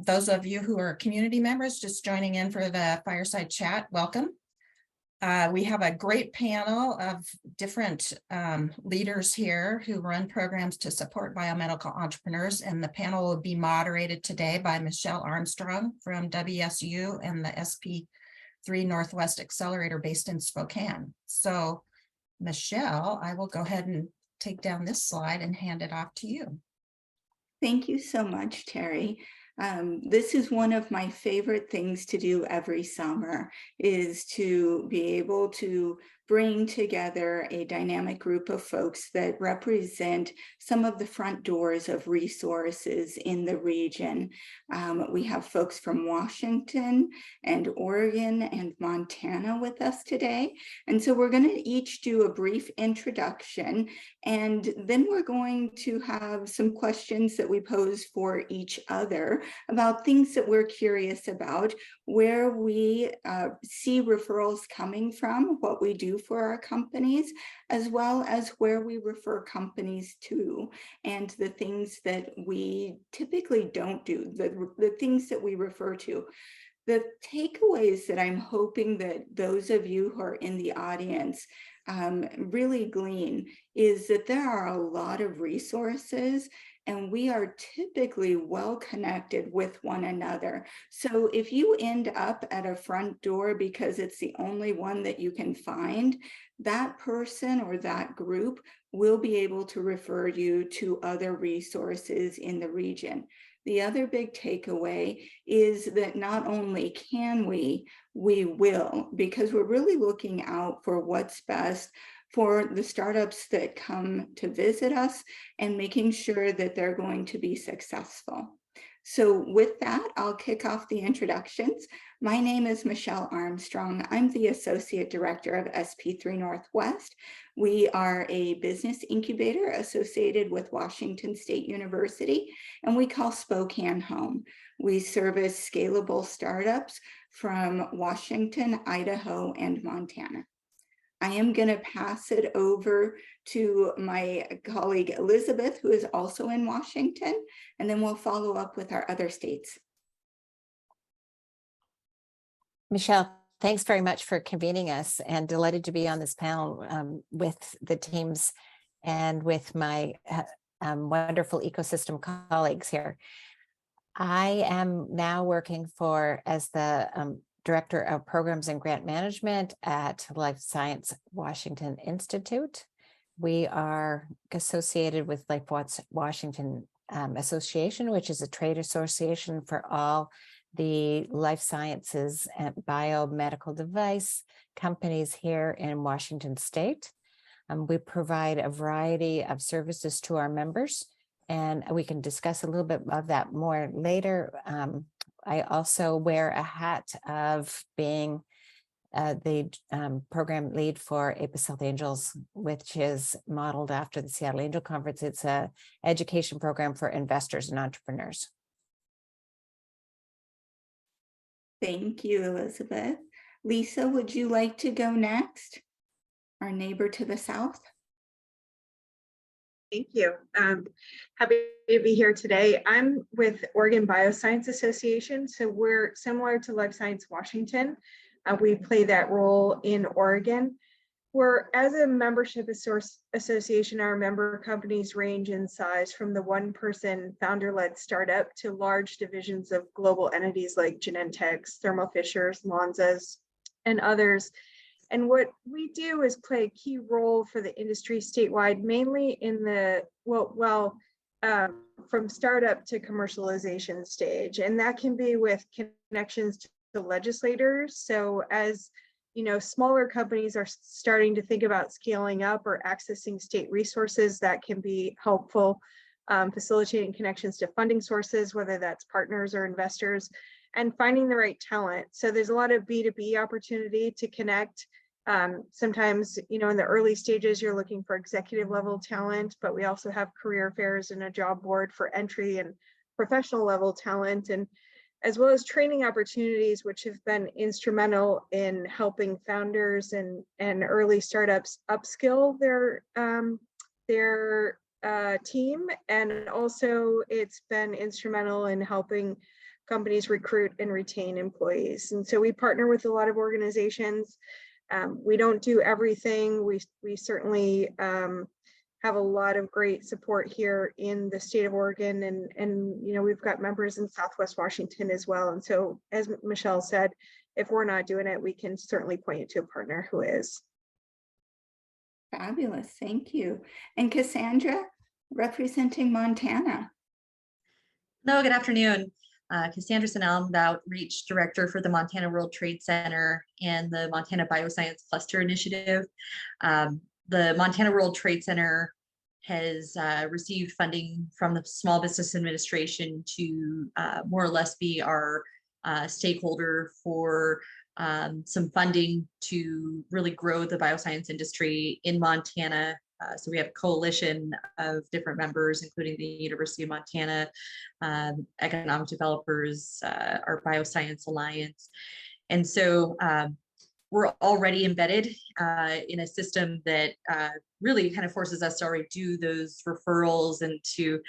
Those of you who are community members just joining in for the fireside chat, welcome. We have a great panel of different leaders here who run programs to support biomedical entrepreneurs, and the panel will be moderated today by Michaele Armstrong from WSU and the SP3 Northwest Accelerator based in Spokane. So Michaele, I will go ahead and take down this slide and hand it off to you. Thank you so much, Terry. This is one of my favorite things to do every summer, is to be able to bring together a dynamic group of folks that represent some of the front doors of resources in the region. We have folks from Washington and Oregon and Montana with us today. And so we're going to each do a brief introduction, and then we're going to have some questions that we pose for each other about things that we're curious about, where we see referrals coming from, what we do for our companies, as well as where we refer companies to, and the things that we typically don't do, the things that we refer to. The takeaways that I'm hoping that those of you who are in the audience really glean is that there are a lot of resources, and we are typically well connected with one another. So if you end up at a front door because it's the only one that you can find, that person or that group will be able to refer you to other resources in the region. The other big takeaway is that not only can we will, because we're really looking out for what's best for the startups that come to visit us and making sure that they're going to be successful. So with that, I'll kick off the introductions. My name is Michaele Armstrong. I'm the Associate Director of SP3 Northwest. We are a business incubator associated with Washington State University, and we call Spokane home. We service scalable startups from Washington, Idaho, and Montana. I am going to pass it over to my colleague Elizabeth, who is also in Washington, and then we'll follow up with our other states. Michaele, thanks very much for convening us, and delighted to be on this panel with the teams and with my wonderful ecosystem colleagues here. I am now working as the Director of Programs and Grant Management at Life Science Washington Institute. We are associated with Life Washington Association, which is a trade association for all the life sciences and biomedical device companies here in Washington State. We provide a variety of services to our members, and we can discuss a little bit of that more later. I also wear a hat of being the program lead for APIS Health Angels, which is modeled after the Seattle Angel Conference. It's an education program for investors and entrepreneurs. Thank you, Elizabeth. Liisa, would you like to go next? Our neighbor to the south. Thank you. Happy to be here today. I'm with Oregon Bioscience Association. So we're similar to Life Science Washington. We play that role in Oregon. As a membership association, our member companies range in size from the one-person founder-led startup to large divisions of global entities like Genentech, Thermo Fisher's, Lonza's, and others. And what we do is play a key role for the industry statewide, mainly in the, from startup to commercialization stage. And that can be with connections to legislators. So as you know, smaller companies are starting to think about scaling up or accessing state resources, that can be helpful, facilitating connections to funding sources, whether that's partners or investors, and finding the right talent. So there's a lot of B2B opportunity to connect. Sometimes, you know, in the early stages, you're looking for executive level talent, but we also have career fairs and a job board for entry and professional level talent, and as well as training opportunities, which have been instrumental in helping founders and early startups upskill their team. And also it's been instrumental in helping companies recruit and retain employees. And so we partner with a lot of organizations. We don't do everything. We certainly have a lot of great support here in the state of Oregon, and you know, we've got members in Southwest Washington as well. And so, as Michelle said, if we're not doing it, we can certainly point you to a partner who is. Fabulous, thank you. And Cassandra, representing Montana. Hello, good afternoon. Cassandra Sunell, I'm the Outreach Director for the Montana World Trade Center and the Montana Bioscience Cluster Initiative. The Montana World Trade Center has received funding from the Small Business Administration to more or less be our stakeholder for some funding to really grow the bioscience industry in Montana. So we have a coalition of different members, including the University of Montana, economic developers, our Bioscience Alliance. And so we're already embedded in a system that really kind of forces us to already do those referrals and to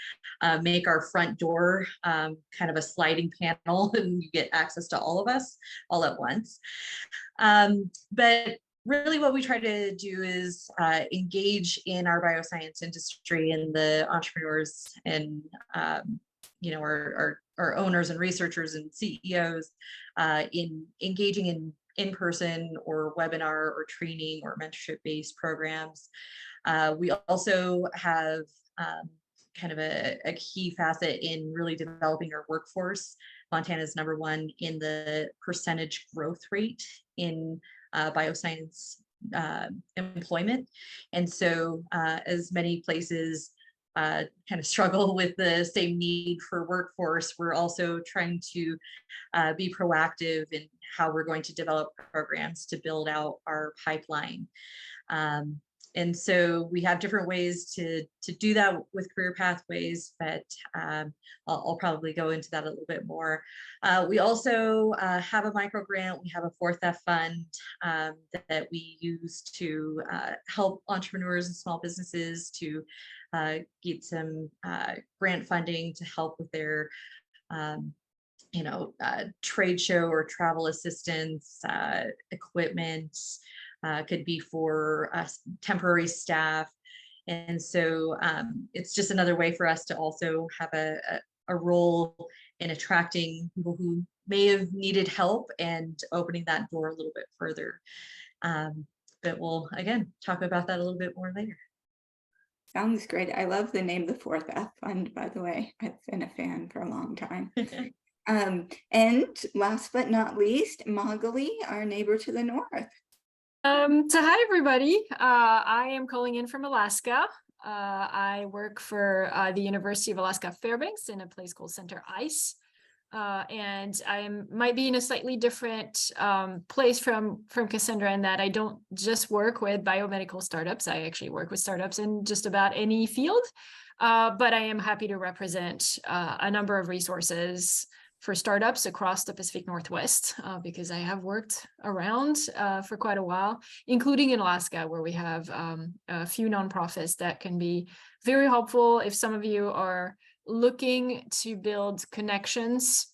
make our front door kind of a sliding panel, and you get access to all of us all at once. But really what we try to do is engage in our bioscience industry and the entrepreneurs and you know, our owners and researchers and CEOs in engaging in person or webinar or training or mentorship based programs. We also have kind of a key facet in really developing our workforce. Montana is #1 in the percentage growth rate in bioscience employment. And so as many places kind of struggle with the same need for workforce, we're also trying to be proactive in how we're going to develop programs to build out our pipeline. And so we have different ways to do that with career pathways, but I'll probably go into that a little bit more. We also have a micro grant. We have a 4th F fund that we use to help entrepreneurs and small businesses to get some grant funding to help with their you know, trade show or travel assistance, equipment, could be for temporary staff. And so it's just another way for us to also have a role in attracting people who may have needed help and opening that door a little bit further. But we'll, again, talk about that a little bit more later. Sounds great. I love the name, the 4th F Fund, by the way. I've been a fan for a long time. And last but not least, Michaele, our neighbor to the north. So hi, everybody. I am calling in from Alaska. I work for the University of Alaska Fairbanks in a place called Center ICE. And I might be in a slightly different place from Cassandra in that I don't just work with biomedical startups. I actually work with startups in just about any field. But I am happy to represent a number of resources for startups across the Pacific Northwest, because I have worked around for quite a while, including in Alaska, where we have a few nonprofits that can be very helpful if some of you are looking to build connections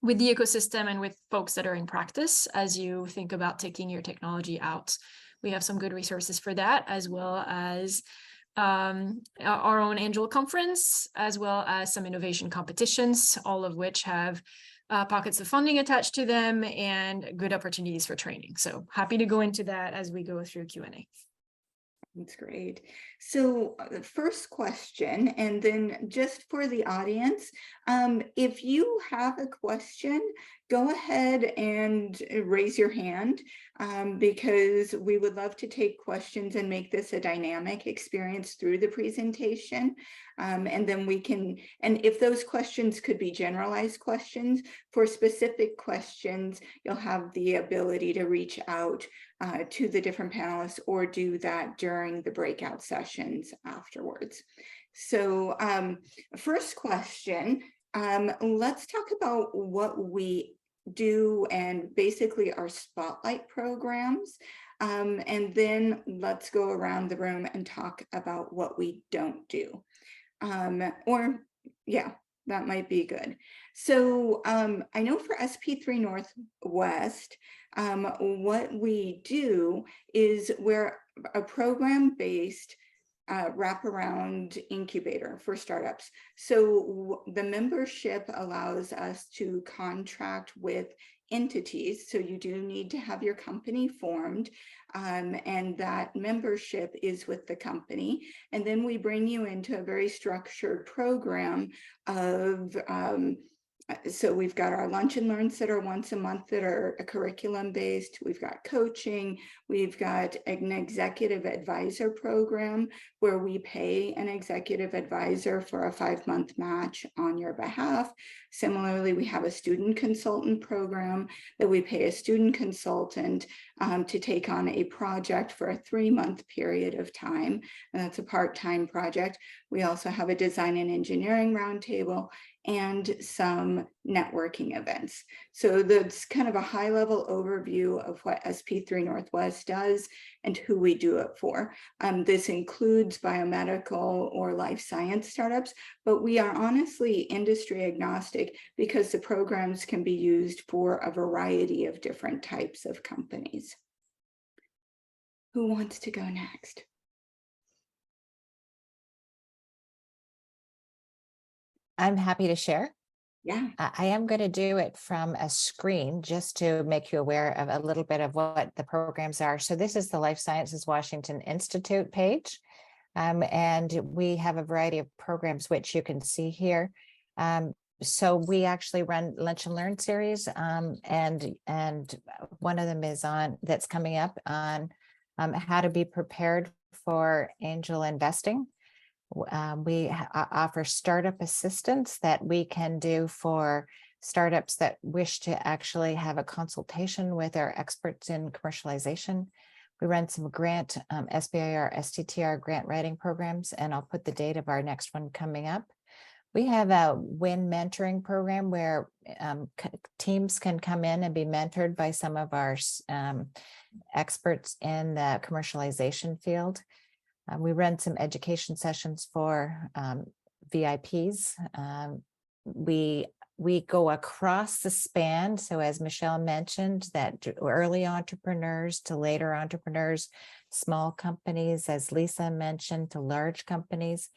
with the ecosystem and with folks that are in practice as you think about taking your technology out. We have some good resources for that, as well as our own Angel Conference, as well as some innovation competitions, all of which have pockets of funding attached to them and good opportunities for training. So happy to go into that as we go through Q&A. That's great. So the first question, and then just for the audience, if you have a question, go ahead and raise your hand, because we would love to take questions and make this a dynamic experience through the presentation. And then we can, and if those questions could be generalized questions, for specific questions, you'll have the ability to reach out to the different panelists or do that during the breakout sessions afterwards. So first question, let's talk about what we do and basically our spotlight programs. And then let's go around the room and talk about what we don't do. that might be good. So I know for SP3 Northwest, what we do is we're a program-based wraparound incubator for startups. So the membership allows us to contract with entities. So you do need to have your company formed, and that membership is with the company. And then we bring you into a very structured program of so we've got our lunch and learns that are once a month that are curriculum based. We've got coaching. We've got an executive advisor program where we pay an executive advisor for a 5-month match on your behalf. Similarly, we have a student consultant program that we pay a student consultant to take on a project for a 3-month period of time. And that's a part-time project. We also have a design and engineering roundtable and some networking events. So that's kind of a high-level overview of what SP3 Northwest does and who we do it for. This includes biomedical or life science startups, but we are honestly industry agnostic because the programs can be used for a variety of different types of companies. Who wants to go next? I'm happy to share. Yeah. I am going to do it from a screen just to make you aware of a little bit of what the programs are. So this is the Life Sciences Washington Institute page. And we have a variety of programs, which you can see here. So we actually run Lunch and Learn series, and one of them is that's coming up on how to be prepared for angel investing. We offer startup assistance that we can do for startups that wish to actually have a consultation with our experts in commercialization. We run some grant, SBIR, STTR grant writing programs, and I'll put the date of our next one coming up. We have a WIN mentoring program where teams can come in and be mentored by some of our experts in the commercialization field. We run some education sessions for VIPs. We go across the span. So as Michelle mentioned, that early entrepreneurs to later entrepreneurs, small companies, as Liisa mentioned, to large companies.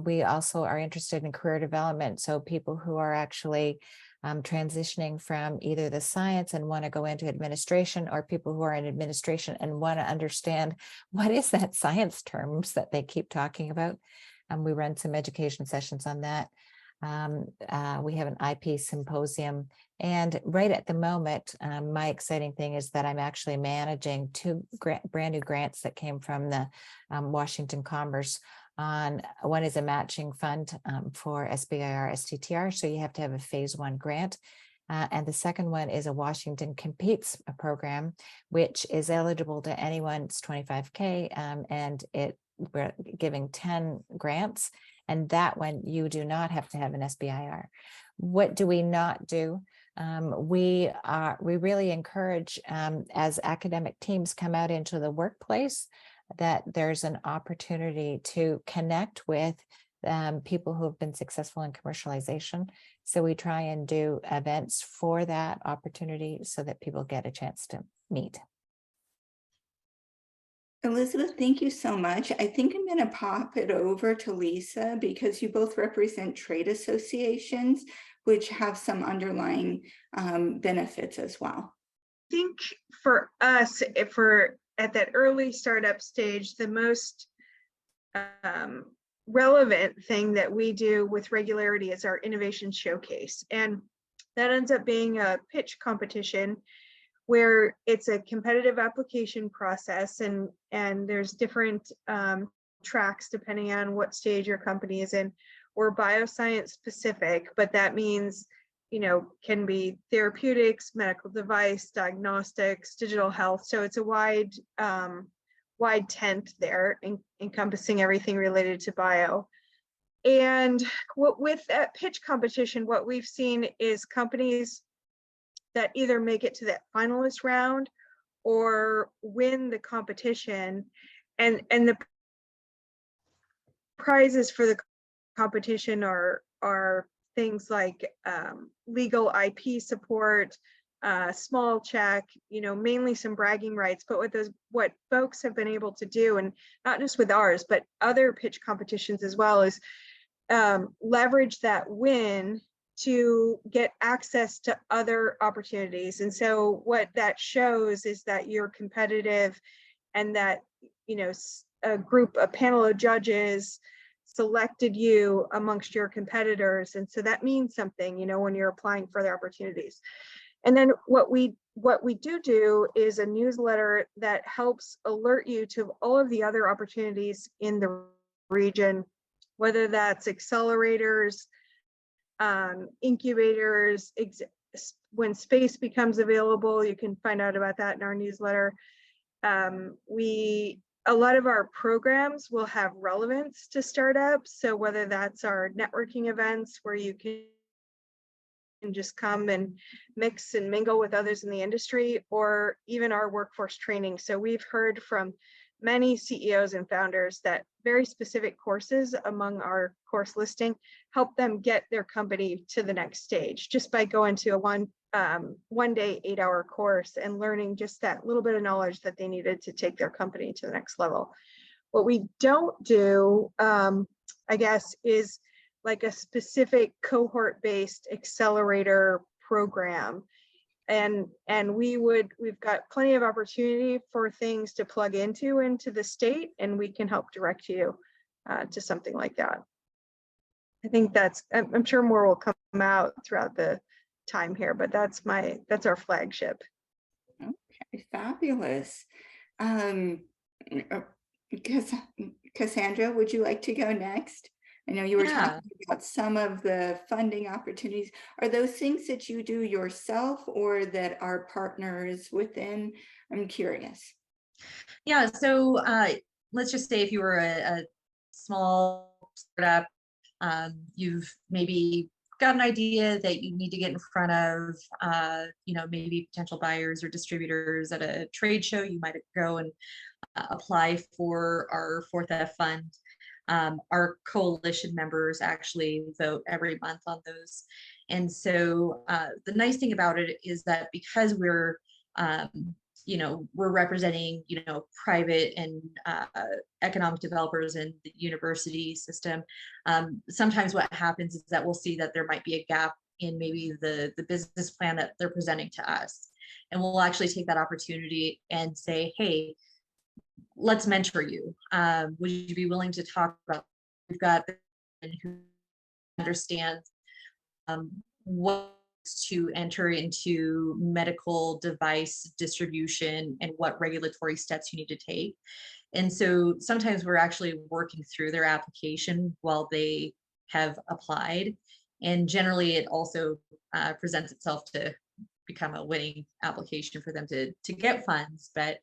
We also are interested in career development. So people who are actually transitioning from either the science and want to go into administration, or people who are in administration and want to understand what is that science terms that they keep talking about. We run some education sessions on that. We have an IP symposium, and right at the moment, my exciting thing is that I'm actually managing 2 brand new grants that came from the Washington Commerce. One is a matching fund for SBIR, STTR, so you have to have a phase 1 grant. And the second one is a Washington Competes program, which is eligible to anyone. It's $25K, and we're giving 10 grants. And that one, you do not have to have an SBIR. What do we not do? We really encourage, as academic teams come out into the workplace, that there's an opportunity to connect with people who have been successful in commercialization. So we try and do events for that opportunity so that people get a chance to meet. Elizabeth, thank you so much. I think I'm going to pop it over to Liisa because you both represent trade associations, which have some underlying benefits as well. I think for us, if we're at that early startup stage, the most relevant thing that we do with regularity is our innovation showcase. And that ends up being a pitch competition where it's a competitive application process, and there's different tracks depending on what stage your company is in. We're bioscience specific, but that means, can be therapeutics, medical device, diagnostics, digital health. So it's a wide tent there, encompassing everything related to bio. And with that pitch competition, what we've seen is companies that either make it to that finalist round or win the competition, and the prizes for the competition are things like legal IP support, small check, mainly some bragging rights. But what folks have been able to do, and not just with ours, but other pitch competitions as well, is leverage that win to get access to other opportunities. And so what that shows is that you're competitive, and that, a panel of judges selected you amongst your competitors. And so that means something, when you're applying for the opportunities. And then what we do is a newsletter that helps alert you to all of the other opportunities in the region, whether that's accelerators, incubators. When space becomes available, you can find out about that in our newsletter. A lot of our programs will have relevance to startups. So whether that's our networking events where you can just come and mix and mingle with others in the industry, or even our workforce training. So we've heard from many CEOs and founders that very specific courses among our course listing help them get their company to the next stage, just by going to a one day 8-hour course and learning just that little bit of knowledge that they needed to take their company to the next level. What we don't do, I guess, is like a specific cohort-based accelerator program. And we've got plenty of opportunity for things to plug into the state, and we can help direct you to something like that. I think I'm sure more will come out throughout the time here, but that's our flagship. Okay, fabulous. Cassandra, would you like to go next? I know you were talking about some of the funding opportunities. Are those things that you do yourself or that are partners within? I'm curious. Yeah, so let's just say if you were a small startup, you've maybe got an idea that you need to get in front of, maybe potential buyers or distributors at a trade show. You might go and apply for our 4th F fund. Our coalition members actually vote every month on those. And so the nice thing about it is that because we're representing, private and economic developers in the university system, sometimes what happens is that we'll see that there might be a gap in maybe the business plan that they're presenting to us. And we'll actually take that opportunity and say, hey, let's mentor you. Would you be willing to talk about, we've got who understands what to enter into medical device distribution and what regulatory steps you need to take. And so sometimes we're actually working through their application while they have applied. And generally it also presents itself to become a winning application for them to get funds. But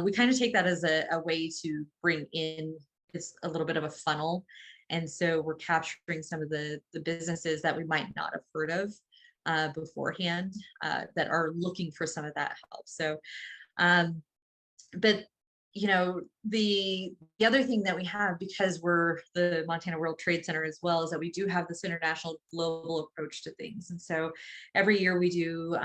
we kind of take that as a way to bring in, it's a little bit of a funnel. And so we're capturing some of the businesses that we might not have heard of beforehand that are looking for some of that help. So, but the other thing that we have, because we're the Montana World Trade Center as well, is that we do have this international global approach to things. And so every year we do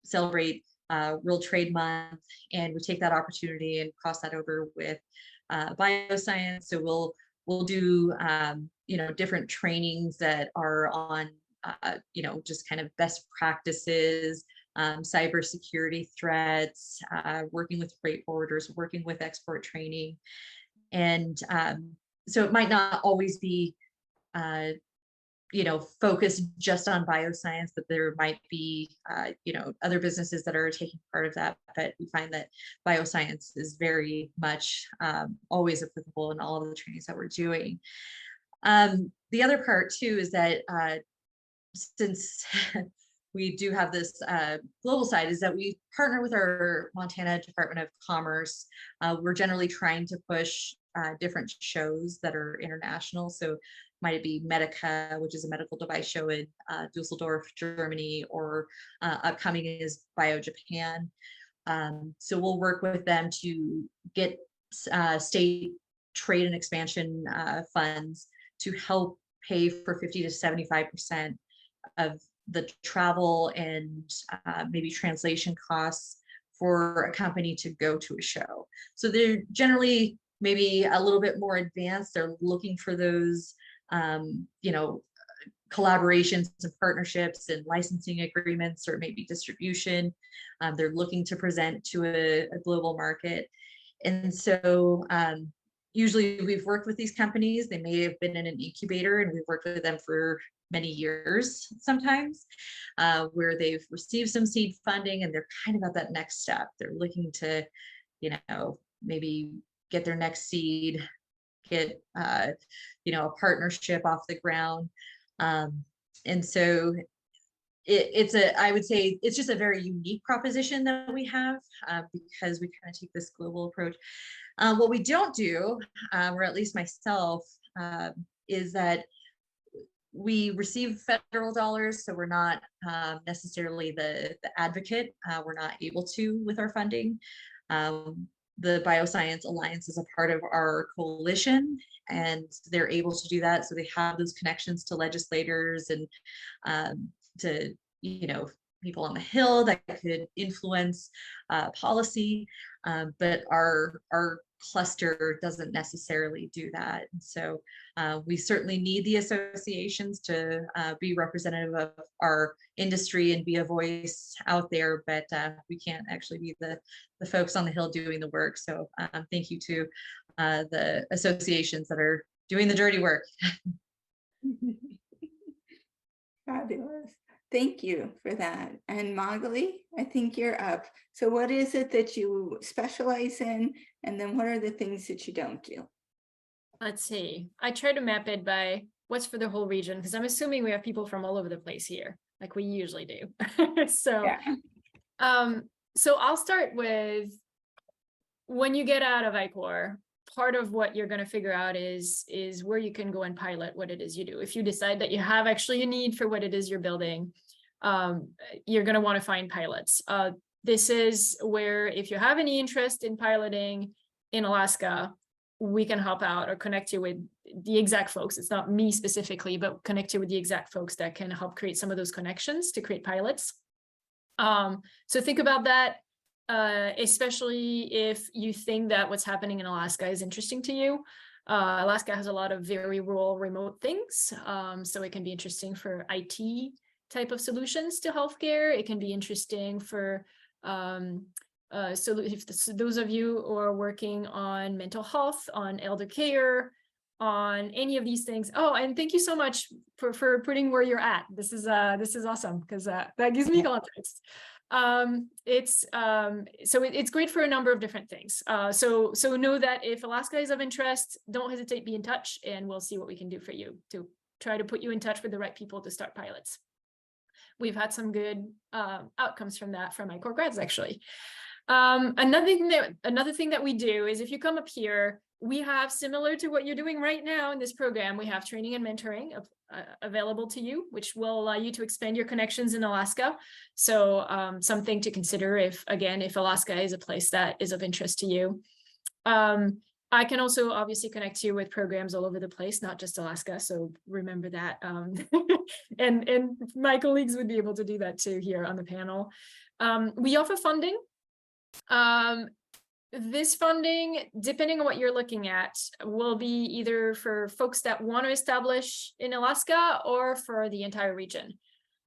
celebrate World Trade Month, and we take that opportunity and cross that over with Bioscience. So we'll do different trainings that are on just kind of best practices, cybersecurity threats, working with freight forwarders, working with export training. And so it might not always be focused just on bioscience, but there might be other businesses that are taking part of that. But we find that bioscience is very much always applicable in all of the trainings that we're doing. The other part too is that since we do have this global side, is that we partner with our Montana Department of Commerce. We're generally trying to push different shows that are international. So might it be Medica, which is a medical device show in Dusseldorf, Germany, or upcoming is Bio Japan. So we'll work with them to get state trade and expansion funds to help pay for 50 to 75% of the travel and maybe translation costs for a company to go to a show. So they're generally maybe a little bit more advanced. They're looking for those, you know, collaborations and partnerships and licensing agreements, or maybe distribution. They're looking to present to a global market. And so usually we've worked with these companies. They may have been in an incubator, and we've worked with them for many years sometimes, where they've received some seed funding and they're kind of at that next step. They're looking to, you know, maybe get their next seed, get, you know, a partnership off the ground. And so I would say it's just a very unique proposition that we have, because we kind of take this global approach. What we don't do, or at least myself, is that we receive federal dollars, so we're not necessarily the advocate. We're not able to with our funding. The Bioscience Alliance is a part of our coalition, and they're able to do that. So they have those connections to legislators and to, you know, people on the Hill that could influence policy, but our cluster doesn't necessarily do that. And so we certainly need the associations to be representative of our industry and be a voice out there, but we can't actually be the folks on the Hill doing the work. So thank you to the associations that are doing the dirty work. Fabulous. Thank you for that. And Michaele, I think you're up. So what is it that you specialize in? And then what are the things that you don't do? Let's see. I try to map it by what's for the whole region, because I'm assuming we have people from all over the place here, like we usually do. So, Yeah. So I'll start with, when you get out of ICOR, part of what you're going to figure out is where you can go and pilot what it is you do. If you decide that you have actually a need for what it is you're building, you're going to want to find pilots. This is where, if you have any interest in piloting in Alaska, we can help out or connect you with the exact folks. It's not me specifically, but connect you with the exact folks that can help create some of those connections to create pilots. So think about that. Especially if you think that what's happening in Alaska is interesting to you. Alaska has a lot of very rural, remote things. So it can be interesting for IT type of solutions to healthcare. It can be interesting for, so if those of you who are working on mental health, on elder care, on any of these things. Oh, and thank you so much for putting where you're at. This is awesome, because that gives me context. It's great for a number of different things. So know that if Alaska is of interest, don't hesitate, be in touch, and we'll see what we can do for you to try to put you in touch with the right people to start pilots. We've had some good outcomes from that from my core grads, actually. Another thing that we do is, if you come up here, we have, similar to what you're doing right now in this program, we have training and mentoring available to you, which will allow you to expand your connections in Alaska. So something to consider if Alaska is a place that is of interest to you. I can also obviously connect you with programs all over the place, not just Alaska. So remember that. And my colleagues would be able to do that too here on the panel. We offer funding. This funding, depending on what you're looking at, will be either for folks that want to establish in Alaska or for the entire region.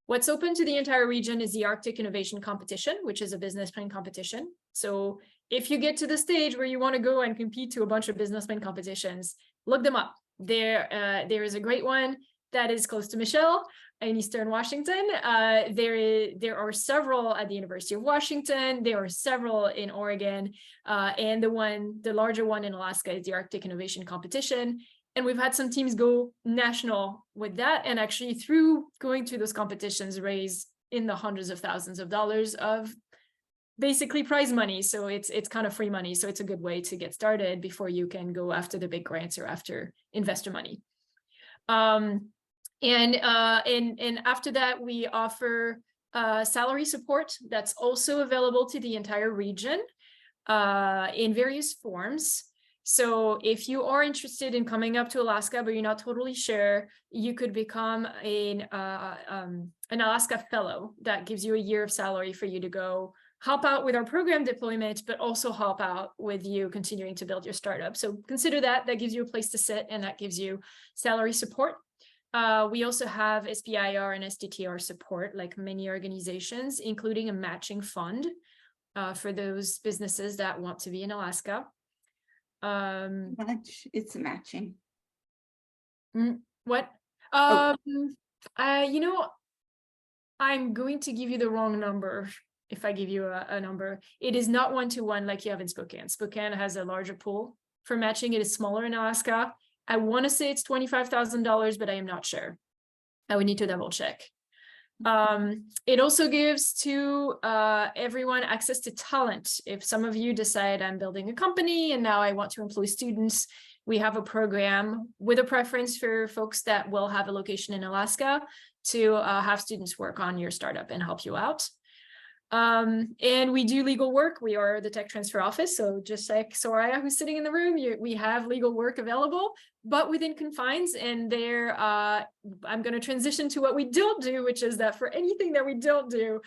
What's open to the entire region is the Arctic Innovation Competition, which is a business plan competition. So if you get to the stage where you want to go and compete to a bunch of business plan competitions, look them up. There is a great one that is close to Michelle in Eastern Washington. There are several at the University of Washington. There are several in Oregon, and the larger one in Alaska is the Arctic Innovation Competition. And we've had some teams go national with that, and actually through going through those competitions, raise in the hundreds of thousands of dollars of basically prize money. So it's kind of free money. So it's a good way to get started before you can go after the big grants or after investor money. And after that, we offer salary support that's also available to the entire region in various forms. So if you are interested in coming up to Alaska, but you're not totally sure, you could become an Alaska fellow. That gives you a year of salary for you to go help out with our program deployment, but also help out with you continuing to build your startup. So consider that. That gives you a place to sit, and that gives you salary support. We also have SBIR and STTR support, like many organizations, including a matching fund for those businesses that want to be in Alaska. It's matching. What? Oh. You know, I'm going to give you the wrong number if I give you a number. It is not 1-to-1 like you have in Spokane. Spokane has a larger pool for matching. It is smaller in Alaska. I want to say it's $25,000, but I am not sure. I would need to double check. It also gives to everyone access to talent. If some of you decide I'm building a company and now I want to employ students, we have a program with a preference for folks that will have a location in Alaska to have students work on your startup and help you out. And we do legal work. We are the tech transfer office. So just like Soraya, who's sitting in the room, we have legal work available, but within confines. And there, I'm going to transition to what we don't do, which is that for anything that we don't do,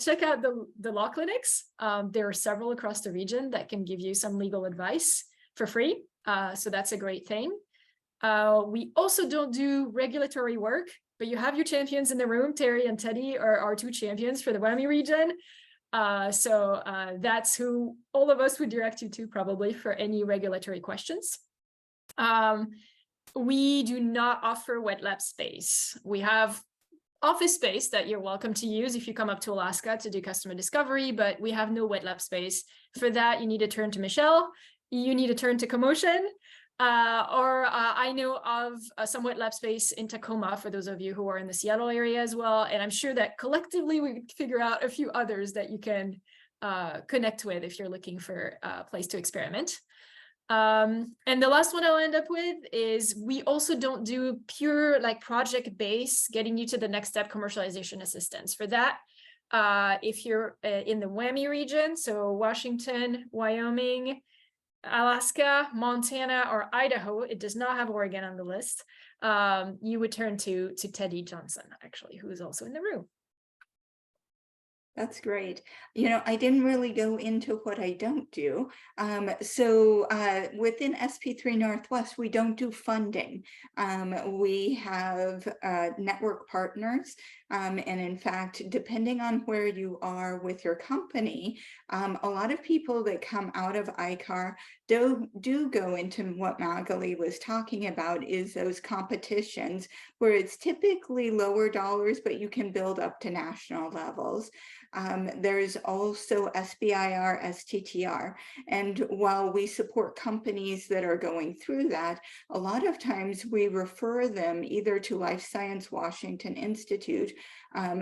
check out the law clinics. There are several across the region that can give you some legal advice for free. So that's a great thing. We also don't do regulatory work, but you have your champions in the room. Terry and Teddy are our two champions for the WAMI region. So that's who all of us would direct you to probably for any regulatory questions. We do not offer wet lab space. We have office space that you're welcome to use if you come up to Alaska to do customer discovery, but we have no wet lab space. For that, you need to turn to Michelle. You need to turn to Commotion. I know of some wet lab space in Tacoma for those of you who are in the Seattle area as well. And I'm sure that collectively we could figure out a few others that you can connect with if you're looking for a place to experiment. And the last one I'll end up with is we also don't do pure like project-based getting you to the next step commercialization assistance. For that, if you're in the WAMI region, so Washington, Wyoming, Alaska, Montana, or Idaho, it does not have Oregon on the list, you would turn to Teddy Johnson, actually, who is also in the room. That's great. You know, I didn't really go into what I don't do. So within SP3 Northwest, we don't do funding. We have network partners. And in fact, depending on where you are with your company, a lot of people that come out of ICAR do go into what Michaele was talking about, is those competitions where it's typically lower dollars, but you can build up to national levels. There's also SBIR, STTR. And while we support companies that are going through that, a lot of times we refer them either to Life Science Washington Institute,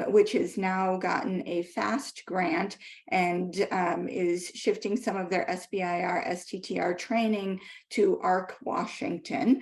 which has now gotten a FAST grant and is shifting some of their SBIR, STTR training to ARC Washington.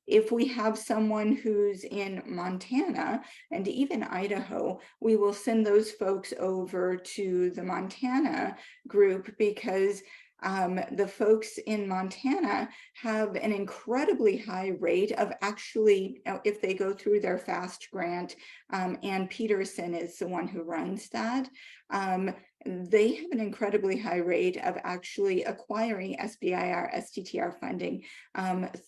If we have someone who's in Montana and even Idaho, we will send those folks over to the Montana group, because the folks in Montana have an incredibly high rate of actually, if they go through their FAST grant, and Peterson is the one who runs that, they have an incredibly high rate of actually acquiring SBIR, STTR funding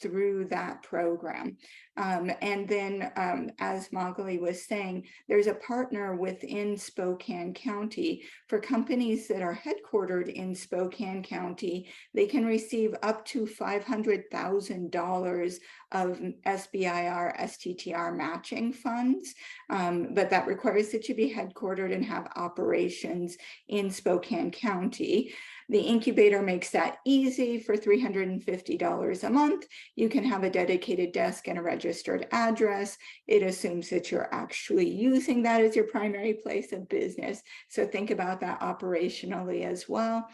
through that program. And then, as Michaele was saying, there's a partner within Spokane County for companies that are headquartered in Spokane County. They can receive up to $500,000 of SBIR, STTR matching funds, but that requires that you be headquartered and have operations in Spokane County. The incubator makes that easy for $350 a month. You can have a dedicated desk and a registered address. It assumes that you're actually using that as your primary place of business. So think about that operationally as well.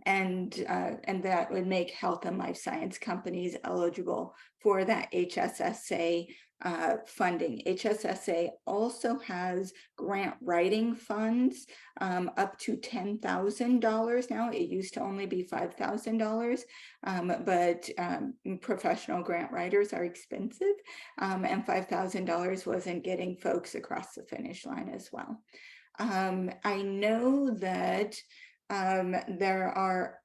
and that would make health and life science companies eligible for that HSSA funding. HSSA also has grant writing funds up to $10,000 now. It used to only be $5,000, but professional grant writers are expensive, and $5,000 wasn't getting folks across the finish line as well. I know that there are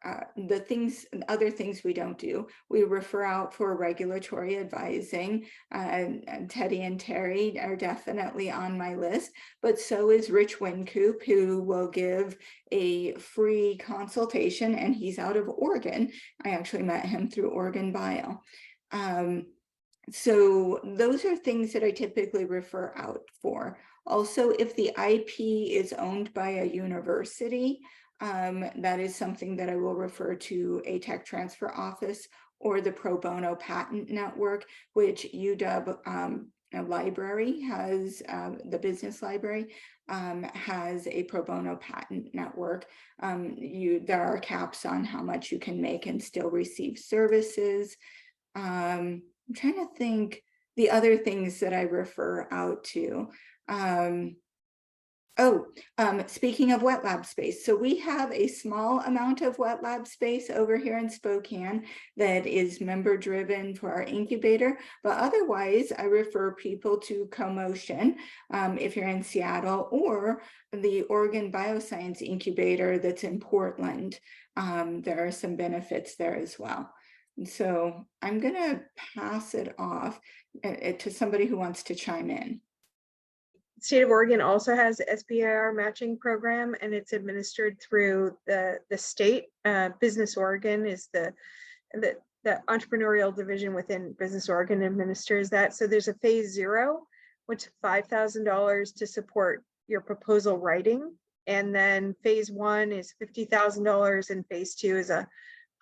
other things we don't do. We refer out for regulatory advising, and Teddy and Terry are definitely on my list, but so is Rich Wincoop, who will give a free consultation, and he's out of Oregon. I actually met him through Oregon Bio. So those are things that I typically refer out for. Also, if the IP is owned by a university, that is something that I will refer to a tech transfer office or the pro bono patent network, which UW library has, the business library has a pro bono patent network. There are caps on how much you can make and still receive services. I'm trying to think the other things that I refer out to. Speaking of wet lab space, so we have a small amount of wet lab space over here in Spokane that is member driven for our incubator, but otherwise I refer people to CoMotion if you're in Seattle, or the Oregon Bioscience incubator that's in Portland. There are some benefits there as well. And so I'm gonna pass it off to somebody who wants to chime in. State of Oregon also has the SBIR matching program, and it's administered through the state. Business Oregon is the entrepreneurial division within Business Oregon administers that. So there's a phase 0, which is $5,000 to support your proposal writing. And then phase 1 is $50,000 and phase 2 is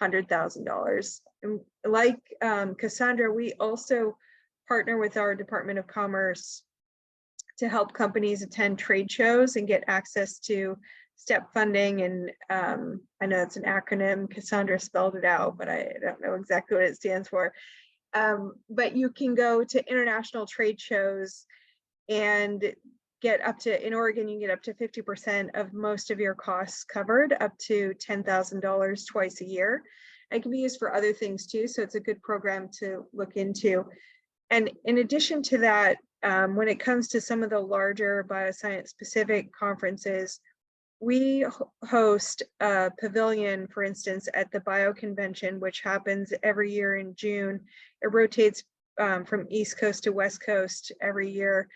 $100,000. And like Cassandra, we also partner with our Department of Commerce to help companies attend trade shows and get access to STEP funding. And I know it's an acronym, Cassandra spelled it out, but I don't know exactly what it stands for. But you can go to international trade shows and get up to, in Oregon, you can get up to 50% of most of your costs covered, up to $10,000 twice a year. It can be used for other things too, so it's a good program to look into. And in addition to that, when it comes to some of the larger bioscience specific conferences, we host a pavilion, for instance, at the Bio Convention, which happens every year in June. It rotates from East Coast to West Coast every year.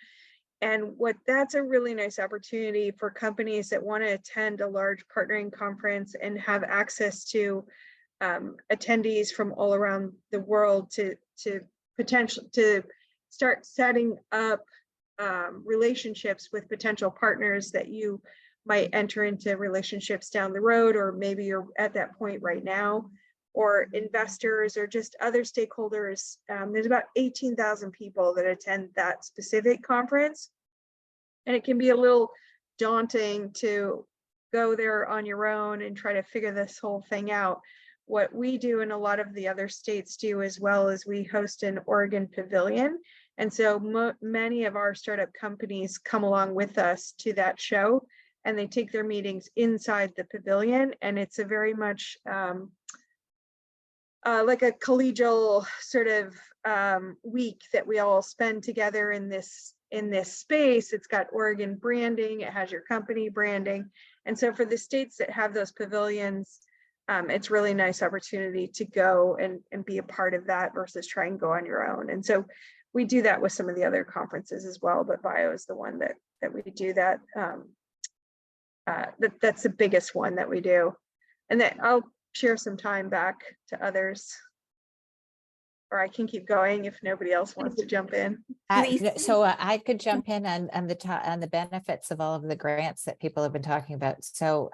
And that's a really nice opportunity for companies that want to attend a large partnering conference and have access to attendees from all around the world to start setting up relationships with potential partners that you might enter into relationships down the road, or maybe you're at that point right now, or investors or just other stakeholders. There's about 18,000 people that attend that specific conference. And it can be a little daunting to go there on your own and try to figure this whole thing out. What we do, and a lot of the other states do as well, is we host an Oregon pavilion. And so many of our startup companies come along with us to that show, and they take their meetings inside the pavilion. And it's a very much like a collegial sort of week that we all spend together in this space. It's got Oregon branding, it has your company branding. And so for the states that have those pavilions, it's really nice opportunity to go and be a part of that versus try and go on your own. And so we do that with some of the other conferences as well, but Bio is the one that we do that. That's the biggest one that we do. And then I'll share some time back to others, or I can keep going if nobody else wants to jump in. So I could jump in on the benefits of all of the grants that people have been talking about. So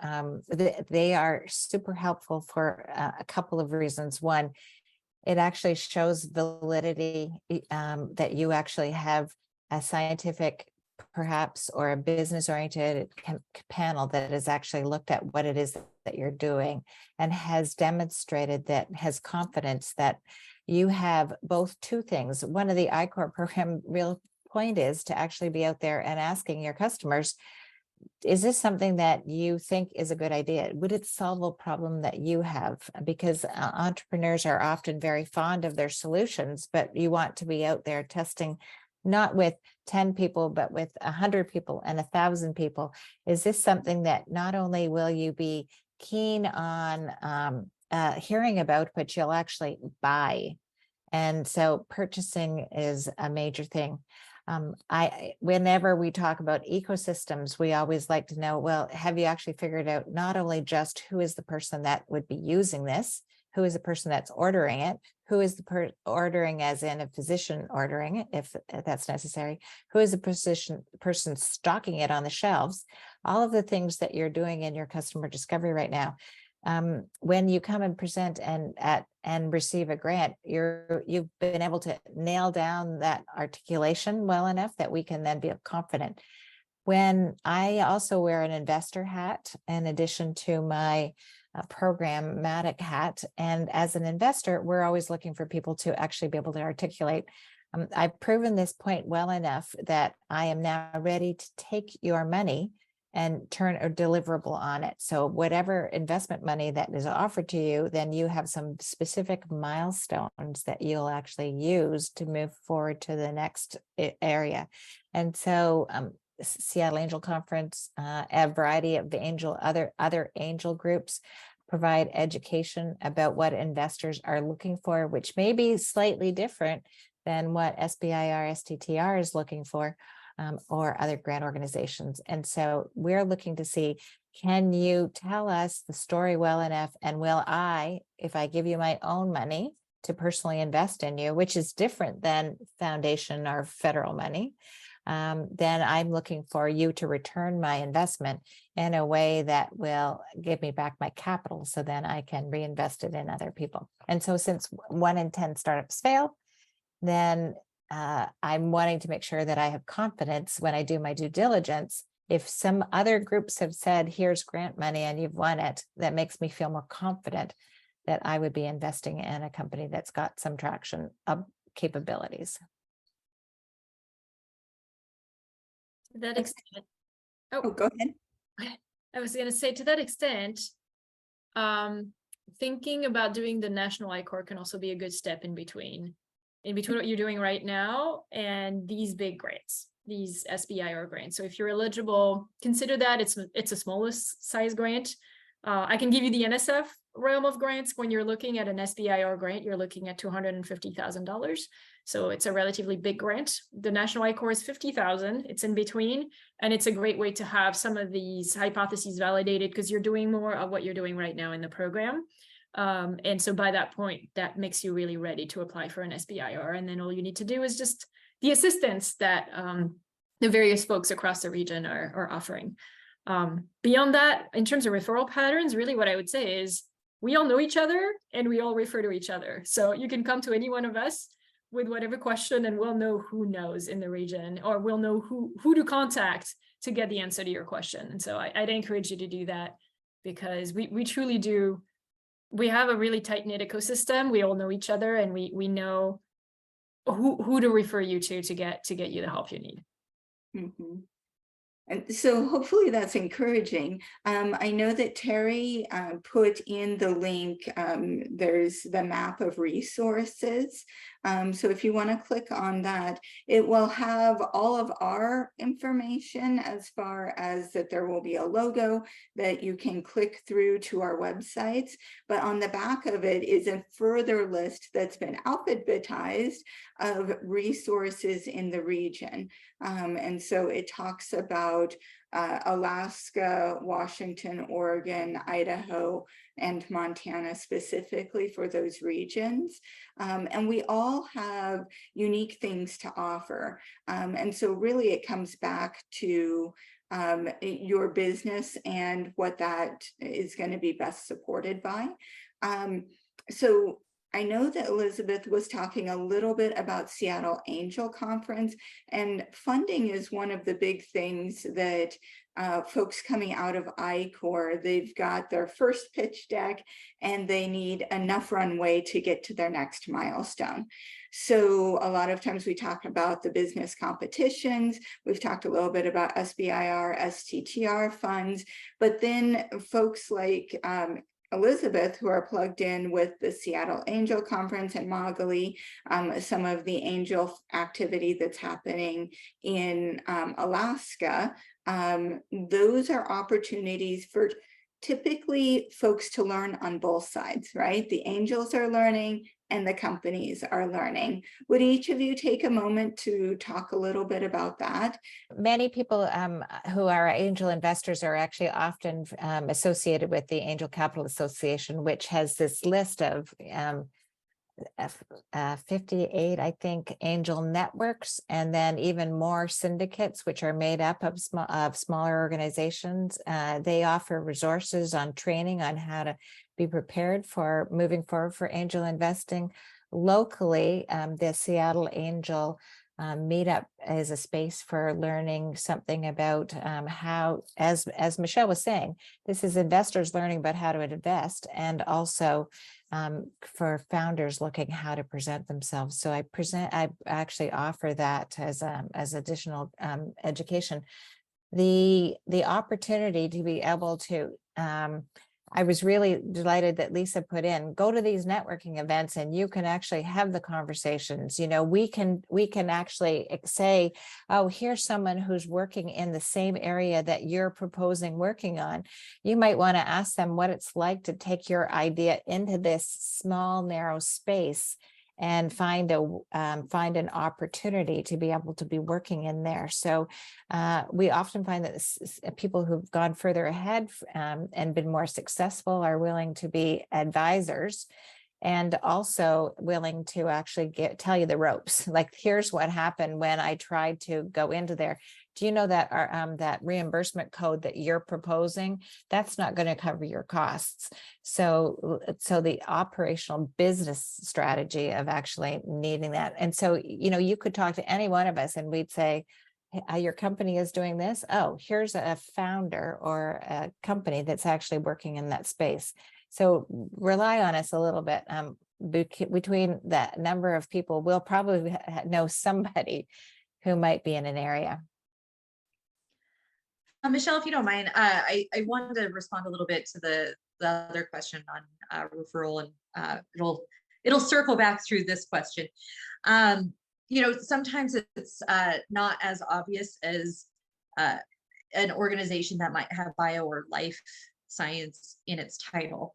they are super helpful for a couple of reasons. One, it actually shows validity that you actually have a scientific perhaps, or a business oriented panel that has actually looked at what it is that you're doing and has demonstrated that, has confidence that you have both two things. One of the I-Corps program real point is to actually be out there and asking your customers, is this something that you think is a good idea? Would it solve a problem that you have? Because entrepreneurs are often very fond of their solutions, but you want to be out there testing, not with 10 people, but with 100 people and 1,000 people. Is this something that not only will you be keen on hearing about, but you'll actually buy? And so purchasing is a major thing. Whenever we talk about ecosystems, we always like to know, well, have you actually figured out not only just who is the person that would be using this, who is the person that's ordering it, who is the ordering as in a physician ordering it, if that's necessary, who is the person stocking it on the shelves, all of the things that you're doing in your customer discovery right now. When you come and present and receive a grant, you've been able to nail down that articulation well enough that we can then be confident. When I also wear an investor hat in addition to my programmatic hat, and as an investor, we're always looking for people to actually be able to articulate. I've proven this point well enough that I am now ready to take your money and turn a deliverable on it. So whatever investment money that is offered to you, then you have some specific milestones that you'll actually use to move forward to the next area. And so Seattle Angel Conference, a variety of other angel groups provide education about what investors are looking for, which may be slightly different than what SBIR, STTR is looking for. Or other grant organizations. And so we're looking to see, can you tell us the story well enough? And will I, if I give you my own money to personally invest in you, which is different than foundation or federal money, then I'm looking for you to return my investment in a way that will give me back my capital so then I can reinvest it in other people. And so since 1 in 10 startups fail, then I'm wanting to make sure that I have confidence when I do my due diligence. If some other groups have said, here's grant money and you've won it, that makes me feel more confident that I would be investing in a company that's got some traction of capabilities. To that extent, Oh, go ahead. I was going to say, to that extent, thinking about doing the national I-Corps can also be a good step in between what you're doing right now and these big grants, these SBIR grants. So if you're eligible, consider that it's a smallest size grant. I can give you the NSF realm of grants. When you're looking at an SBIR grant, you're looking at $250,000. So it's a relatively big grant. The national I-Corps is $50,000. It's in between. And it's a great way to have some of these hypotheses validated because you're doing more of what you're doing right now in the program. And so by that point, that makes you really ready to apply for an SBIR. And then all you need to do is just the assistance that the various folks across the region are offering. Beyond that, in terms of referral patterns, really what I would say is we all know each other and we all refer to each other. So you can come to any one of us with whatever question and we'll know who knows in the region, or we'll know who to contact to get the answer to your question. And so I'd encourage you to do that because we truly do. We have a really tight-knit ecosystem. We all know each other and we know who to refer you to get you the help you need. Mm-hmm. And so hopefully that's encouraging. I know that Terry put in the link, there's the map of resources. So if you want to click on that, it will have all of our information as far as that there will be a logo that you can click through to our websites. But on the back of it is a further list that's been alphabetized of resources in the region. And so it talks about Alaska, Washington, Oregon, Idaho, and Montana specifically for those regions. And we all have unique things to offer. And so really it comes back to your business and what that is going to be best supported by. So I know that Elizabeth was talking a little bit about Seattle Angel Conference, and funding is one of the big things that folks coming out of I-Corps, they've got their first pitch deck and they need enough runway to get to their next milestone. So a lot of times we talk about the business competitions, we've talked a little bit about SBIR, STTR funds, but then folks like Elizabeth, who are plugged in with the Seattle Angel Conference and Magali, some of the angel activity that's happening in Alaska. Those are opportunities for typically folks to learn on both sides, right? The angels are learning and the companies are learning. Would each of you take a moment to talk a little bit about that? Many people who are angel investors are actually often associated with the Angel Capital Association, which has this list of 58, I think, angel networks, and then even more syndicates, which are made up of smaller organizations. They offer resources on training on how to be prepared for moving forward for angel investing. Locally, the Seattle Angel meetup is a space for learning something about how, as Michelle was saying, this is investors learning about how to invest, and also for founders looking how to present themselves. So I actually offer that as additional education. The opportunity to be able to I was really delighted that Liisa put in, go to these networking events and you can actually have the conversations. You know, we can actually say, oh, here's someone who's working in the same area that you're proposing working on. You might want to ask them what it's like to take your idea into this small, narrow space and find an opportunity to be able to be working in there. So we often find that people who've gone further ahead and been more successful are willing to be advisors, and also willing to actually tell you the ropes. Like, here's what happened when I tried to go into there. Do you know that that reimbursement code that you're proposing, that's not going to cover your costs? So the operational business strategy of actually needing that. And so, you know, you could talk to any one of us and we'd say, hey, your company is doing this. Oh, here's a founder or a company that's actually working in that space. So rely on us a little bit. Between that number of people, we'll probably know somebody who might be in an area. Michelle, if you don't mind, I wanted to respond a little bit to the other question on referral, and it'll circle back through this question. You know, sometimes it's not as obvious as an organization that might have bio or life science in its title.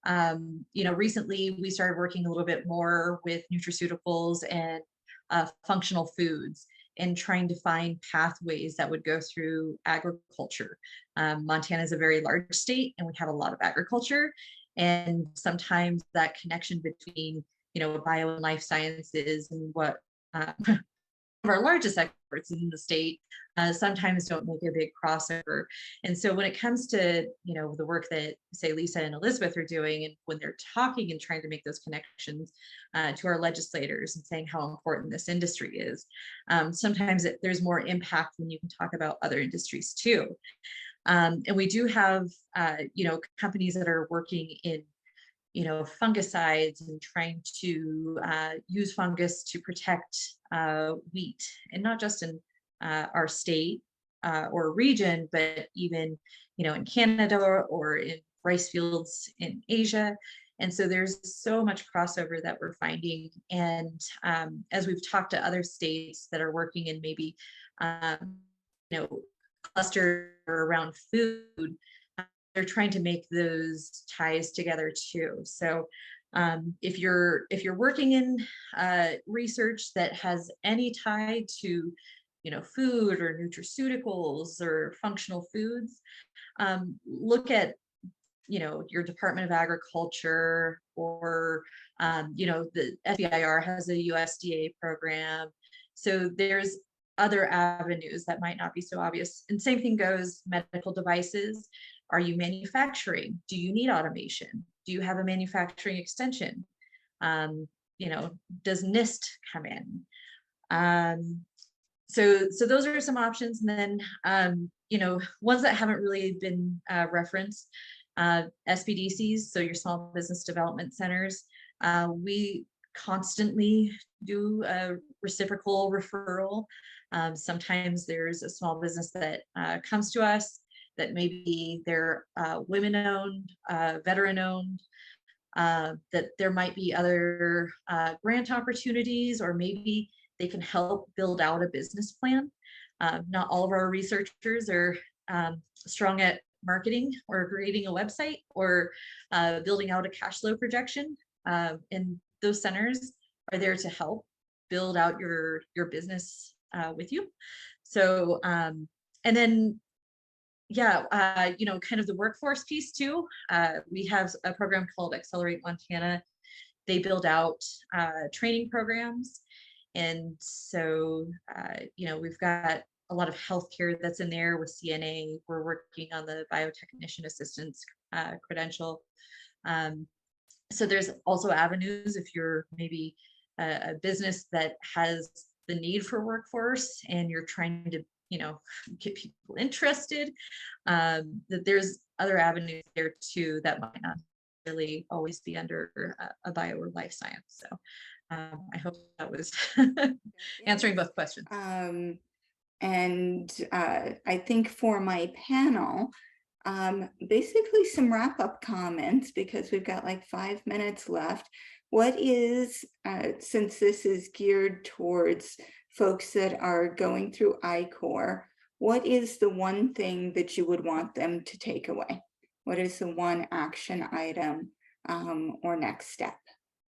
You know, recently we started working a little bit more with nutraceuticals and functional foods, and trying to find pathways that would go through agriculture. Montana is a very large state and we have a lot of agriculture. And sometimes that connection between, you know, bio and life sciences and what our largest experts in the state sometimes don't make a big crossover. And so when it comes to, you know, the work that, say, Liisa and Elizabeth are doing, and when they're talking and trying to make those connections to our legislators and saying how important this industry is, sometimes there's more impact when you can talk about other industries too. And we do have, you know, companies that are working in, you know, fungicides and trying to use fungus to protect wheat, and not just in our state or region, but even, you know, in Canada or in rice fields in Asia. And so there's so much crossover that we're finding. And as we've talked to other states that are working in maybe, you know, cluster around food, they're trying to make those ties together too. So if you're working in research that has any tie to, you know, food or nutraceuticals or functional foods, look at, you know, your Department of Agriculture, or you know, the SBIR has a USDA program. So there's other avenues that might not be so obvious. And same thing goes medical devices. Are you manufacturing? Do you need automation? Do you have a manufacturing extension? Does NIST come in? So those are some options. And then, ones that haven't really been referenced, SBDCs, so your small business development centers. We constantly do a reciprocal referral. Sometimes there's a small business that comes to us that maybe they're women-owned, veteran-owned, that there might be other grant opportunities, or maybe they can help build out a business plan. Not all of our researchers are strong at marketing or creating a website or building out a cash flow projection. And those centers are there to help build out your business with you. So, and then, kind of the workforce piece too. We have a program called Accelerate Montana. They build out training programs. And so, we've got a lot of healthcare that's in there with CNA. We're working on the biotechnician assistance credential. So there's also avenues if you're maybe a business that has the need for workforce and you're trying to, get people interested, that there's other avenues there too that might not really always be under a bio or life science. So I hope that was answering both questions. And I think for my panel, basically some wrap-up comments, because we've got like 5 minutes left. What is, since this is geared towards folks that are going through I-Corps, what is the one thing that you would want them to take away? What is the one action item or next step?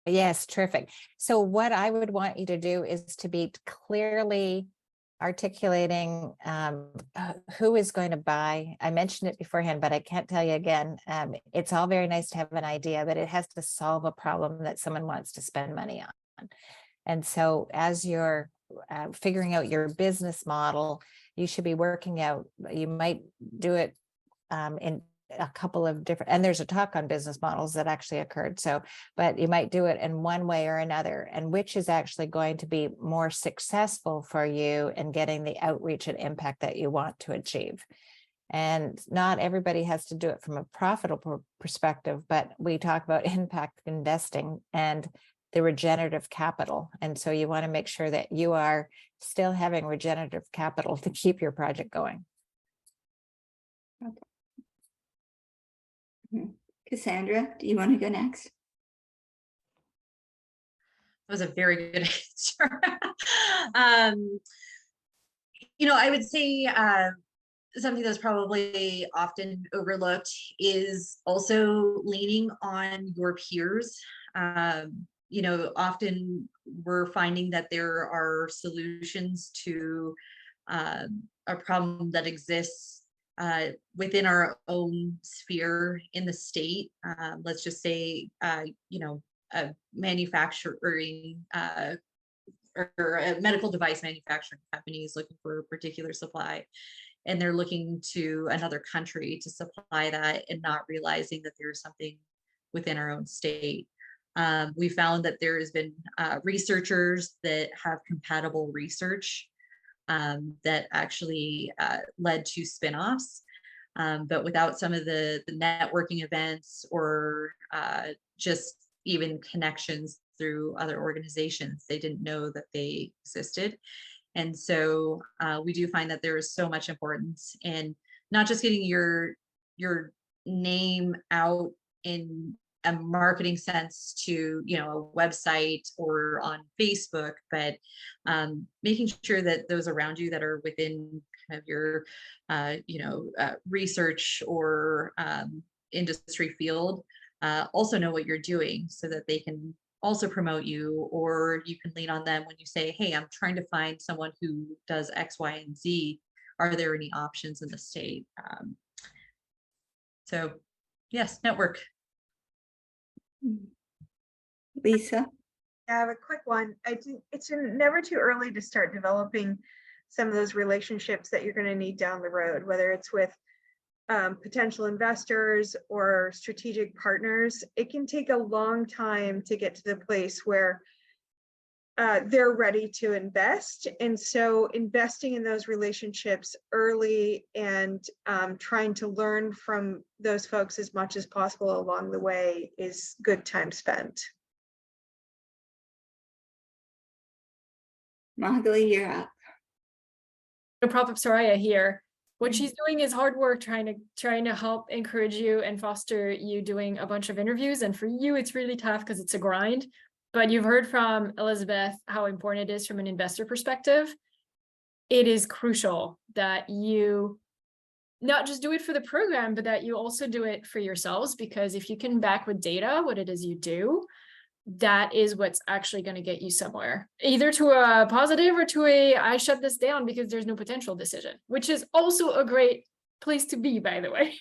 Yes, terrific. So what I would want you to do is to be clearly articulating who is going to buy. I mentioned it beforehand, but I can't tell you again. It's all very nice to have an idea, but it has to solve a problem that someone wants to spend money on. And so as you're figuring out your business model, you should be working out, you might do it in a couple of different, and there's a talk on business models that actually occurred. So, but you might do it in one way or another, and which is actually going to be more successful for you in getting the outreach and impact that you want to achieve. And not everybody has to do it from a profitable perspective, but we talk about impact investing and the regenerative capital. And so you want to make sure that you are still having regenerative capital to keep your project going. Okay. Cassandra, do you want to go next? That was a very good answer. I would say something that's probably often overlooked is also leaning on your peers. Often we're finding that there are solutions to a problem that exists within our own sphere in the state. Let's just say, a manufacturing or a medical device manufacturing company is looking for a particular supply, and they're looking to another country to supply that and not realizing that there's something within our own state. We found that there has been researchers that have compatible research that actually led to spinoffs, but without some of the networking events or just even connections through other organizations, they didn't know that they existed. And so we do find that there is so much importance in not just getting your name out in a marketing sense to, a website or on Facebook, but making sure that those around you that are within kind of your, research or industry field also know what you're doing, so that they can also promote you, or you can lean on them when you say, hey, I'm trying to find someone who does X, Y, and Z. Are there any options in the state? So yes, network. Liisa? I have a quick one. I think it's never too early to start developing some of those relationships that you're going to need down the road, whether it's with potential investors or strategic partners, it can take a long time to get to the place where they're ready to invest. And so investing in those relationships early and trying to learn from those folks as much as possible along the way is good time spent. Michaele, you're up. No problem, Soraya here. What she's doing is hard work, trying to help encourage you and foster you doing a bunch of interviews. And for you, it's really tough because it's a grind. But you've heard from Elizabeth how important it is from an investor perspective. It is crucial that you not just do it for the program, but that you also do it for yourselves, because if you can back with data what it is you do, that is what's actually going to get you somewhere, either to a positive or to a I shut this down because there's no potential decision, which is also a great place to be, by the way.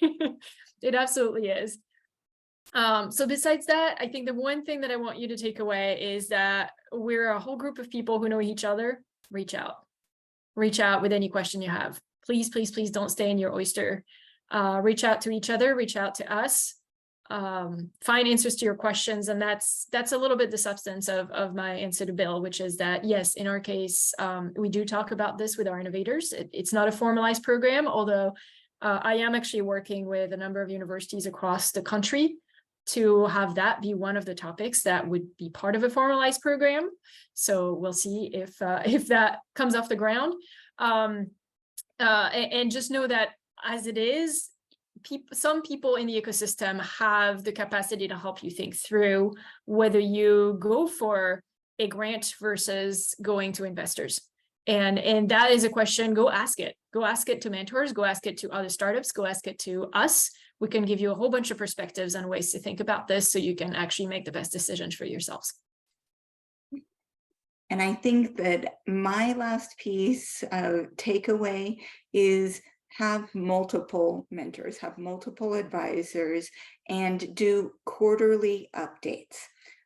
It absolutely is. So besides that, I think the one thing that I want you to take away is that we're a whole group of people who know each other. Reach out with any question you have. Please, please, please don't stay in your oyster. Reach out to each other, reach out to us. Find answers to your questions. And that's a little bit the substance of my answer to Bill, which is that, yes, in our case, we do talk about this with our innovators. It's not a formalized program, although I am actually working with a number of universities across the country to have that be one of the topics that would be part of a formalized program. So we'll see if that comes off the ground. And just know that as it is, some people in the ecosystem have the capacity to help you think through whether you go for a grant versus going to investors. And that is a question, go ask it. Go ask it to mentors, go ask it to other startups, go ask it to us. We can give you a whole bunch of perspectives and ways to think about this so you can actually make the best decisions for yourselves. And I think that my last piece of takeaway is have multiple mentors, have multiple advisors, and do quarterly updates.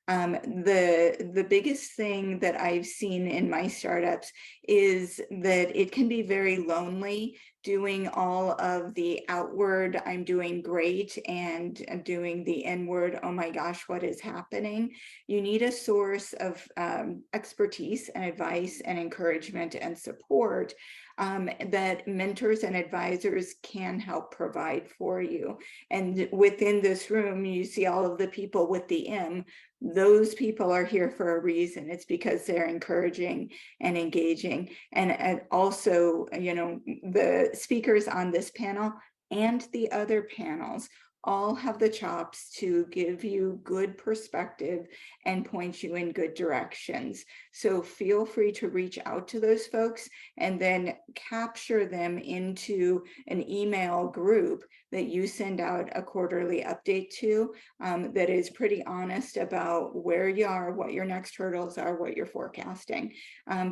The biggest thing that I've seen in my startups is that it can be very lonely doing all of the outward, I'm doing great, and doing the inward, oh my gosh, what is happening? You need a source of expertise and advice and encouragement and support that mentors and advisors can help provide for you. And within this room, you see all of the people with the M. Those people are here for a reason. It's because they're encouraging and engaging. And also, you know, the speakers on this panel and the other panels all have the chops to give you good perspective and point you in good directions. So feel free to reach out to those folks and then capture them into an email group that you send out a quarterly update to that is pretty honest about where you are, what your next hurdles are, what you're forecasting.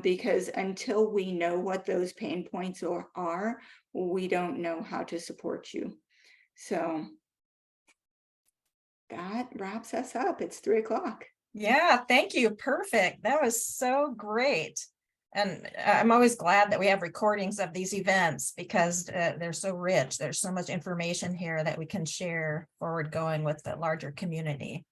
Because until we know what those pain points are, we don't know how to support you. So that wraps us up. It's 3 o'clock. Yeah, thank you. Perfect. That was so great. And I'm always glad that we have recordings of these events because they're so rich. There's so much information here that we can share forward going with the larger community.